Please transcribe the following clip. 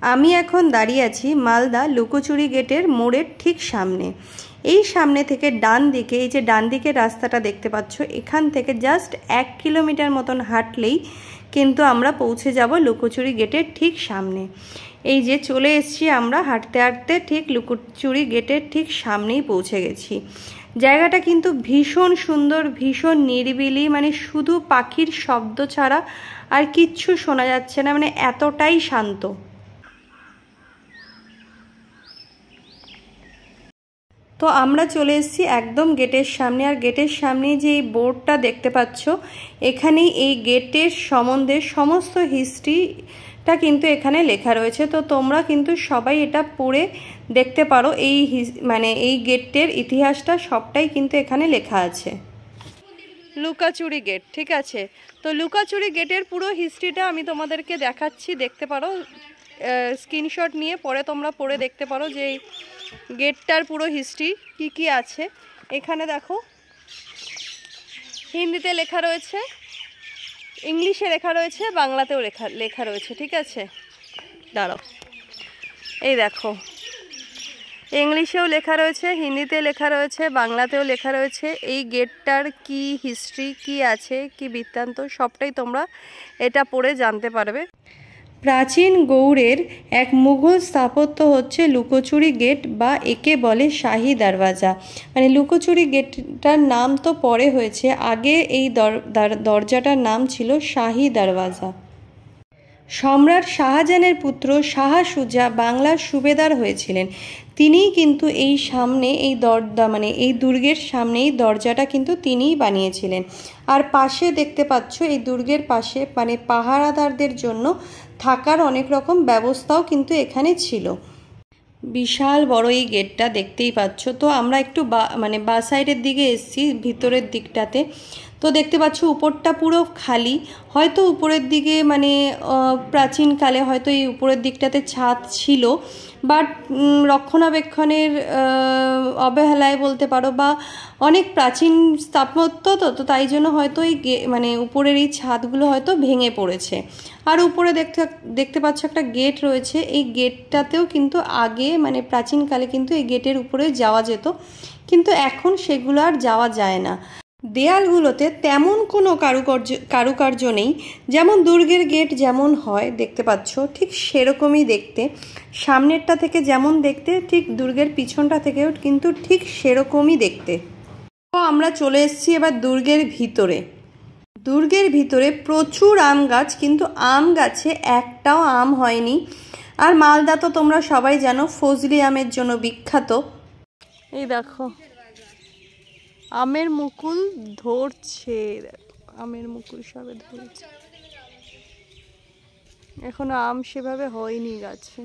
আমি এখন দাঁড়িয়ে আছি মালদা লুকোচুরি গেটের মোড়ের ঠিক সামনে। এই সামনে থেকে ডান দিকে, এই যে ডান দিকের রাস্তাটা দেখতে পাচ্ছ, এখান থেকে জাস্ট 1 কিলোমিটার মতন হাঁটলেই কিন্তু আমরা পৌঁছে যাব লুকোচুরি গেটের ঠিক সামনে। এই যে চলে এসেছি আমরা হাঁটতে হাঁটতে, ঠিক লুকোচুরি গেটের ঠিক সামনেই পৌঁছে গেছি। জায়গাটা কিন্তু ভীষণ সুন্দর, ভীষণ নিরিবিলি, মানে শুধু পাখির শব্দ ছাড়া আর কিচ্ছু শোনা যাচ্ছে না, মানে এতটাই শান্ত। তো আমরা চলে এসেছি একদম গেটের সামনে। আর গেটের সামনে যে এই বোর্ডটা দেখতে পাচ্ছ, এখানেই এই গেটের সম্বন্ধে সমস্ত হিস্ট্রিটা কিন্তু এখানে লেখা রয়েছে। তো তোমরা কিন্তু সবাই এটা পড়ে দেখতে পারো। মানে এই গেটের ইতিহাসটা সবটাই কিন্তু এখানে লেখা আছে। লুকাচুরি গেট, ঠিক আছে। তো লুকাচুরি গেটের পুরো হিস্ট্রিটা আমি তোমাদেরকে দেখাচ্ছি, দেখতে পারো স্ক্রিনশট নিয়ে, পরে তোমরা পড়ে দেখতে পারো যে গেটটার পুরো হিস্ট্রি কি কি আছে। এখানে দেখো হিন্দিতে লেখা রয়েছে, ইংলিশে লেখা রয়েছে, বাংলাতেও লেখা রয়েছে, ঠিক আছে। দাঁড়াও, এই দেখো ইংলিশেও লেখা রয়েছে, হিন্দিতে লেখা রয়েছে, বাংলাতেও লেখা রয়েছে। এই গেটটার কি হিস্ট্রি, কি আছে, কি বৃত্তান্ত, সবটাই তোমরা এটা পড়ে জানতে পারবে। প্রাচীন গৌড়ের এক মুঘল স্থাপত্য হচ্ছে লুকোচুরি গেট, বা একে বলে শাহী দরওয়াজা। মানে লুকোচুরি গেটটার নাম তো পরে হয়েছে, আগে এই দরজাটার নাম ছিল শাহী দরওয়াজা। সম্রাট শাহজাহানের পুত্র শাহ সুজা বাংলার সুবেদার হয়েছিলেন। তিনিই কিন্তু এই সামনে এই মানে এই দুর্গের সামনে এই দরজাটা কিন্তু তিনিই বানিয়েছিলেন। আর পাশে দেখতে পাচ্ছ, এই দুর্গের পাশে মানে পাহারাদারদের জন্য থাকার অনেক রকম ব্যবস্থাও কিন্তু এখানে ছিল। বিশাল বড় এই গেটটা দেখতেই পাচ্ছ। তো আমরা একটু মানে বা সাইডের দিকে এসেছি, ভিতরের দিকটাতে। তো দেখতে পাচ্ছ উপরটা পুরো খালি, হয়তো উপরের দিকে মানে প্রাচীনকালে হয়তো এই উপরের দিকটাতে ছাদ ছিল, বাট রক্ষণাবেক্ষণের অবহেলায় বলতে পারো, বা অনেক প্রাচীন স্থাপত্য তো তাই জন্য হয়তো এই মানে উপরের এই ছাদগুলো হয়তো ভেঙে পড়েছে। আর উপরে দেখতে পাচ্ছ একটা গেট রয়েছে। এই গেটটাতেও কিন্তু আগে মানে প্রাচীনকালে কিন্তু এই গেটের উপরে যাওয়া যেত, কিন্তু এখন সেগুলো আর যাওয়া যায় না। দেয়ালগুলোতে তেমন কোনো কারুকার্য নেই, যেমন দুর্গের গেট যেমন হয় দেখতে পাচ্ছ ঠিক সেরকমই দেখতে। সামনেরটা থেকে যেমন দেখতে, ঠিক দুর্গের পিছনটা থেকেও কিন্তু ঠিক সেরকমই দেখতে। তো আমরা চলে এসেছি এবার দুর্গের ভিতরে। দুর্গের ভিতরে প্রচুর আম গাছ, কিন্তু আম গাছে একটাও আম হয়নি। আর মালদা তো তোমরা সবাই জানো ফজলি আমের জন্য বিখ্যাত। এই দেখো আমের মুকুল ধরছে, আমের মুকুল সবে ধরেছে, এখনো আম সেভাবে হয়নি গাছে।